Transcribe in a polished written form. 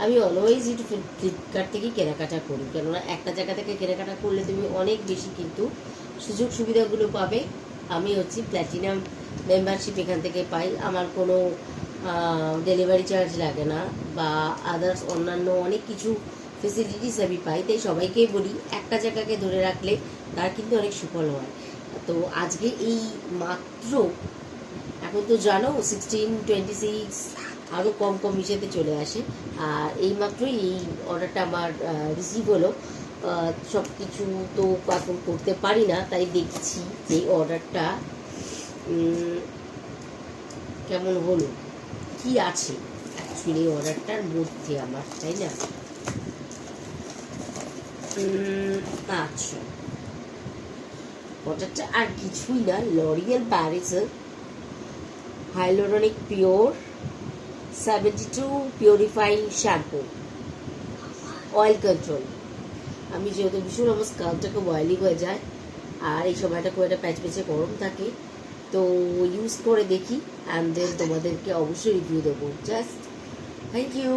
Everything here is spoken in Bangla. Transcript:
আমি অলওয়েজ একটু ফ্লিপকার্ট থেকেই কেনাকাটা করি, কেননা একটা জায়গা থেকে কেনাকাটা করলে তুমি অনেক বেশি কিন্তু সুযোগ সুবিধাগুলো পাবে। আমি হচ্ছে প্ল্যাটিনাম মেম্বারশিপ এখান থেকে পাই, আমার কোনো ডেলিভারি চার্জ লাগে না বা আদার্স অন্যান্য অনেক কিছু ফেসিলিটিস আমি পাই। তাই সবাইকেই বলি একটা জায়গাকে ধরে রাখলে তার কিন্তু অনেক সুফল হয়। তো আজকে এই মাত্র, এখন তো জানো 16, 26 আরও কম কম ইসেতে চলে আসে, আর এইমাত্রই এই অর্ডারটা আমার রিসিভ হলো। সব কিছু তো এখন করতে পারি না, তাই দেখছি যে অর্ডারটা কেমন হলো, কি আছে অ্যাকচুয়ালি অর্ডারটার মধ্যে আমার, তাই না? আচ্ছা, অর্ডারটা আর কিছুই না, লরিয়াল প্যারিসের hyaluronic pure 72 purifying shampoo, oil control. আমি যেহেতু ভীষণ আমার স্কাল্পটাকে অয়েলি হয়ে যায়, আর এই সময়টা খুব একটা প্যাচপ্যাচে গরম থাকে, তো ইউজ করে দেখি অ্যান্ড দেন তোমাদেরকে অবশ্যই রিভিউ দেবো। Just thank you.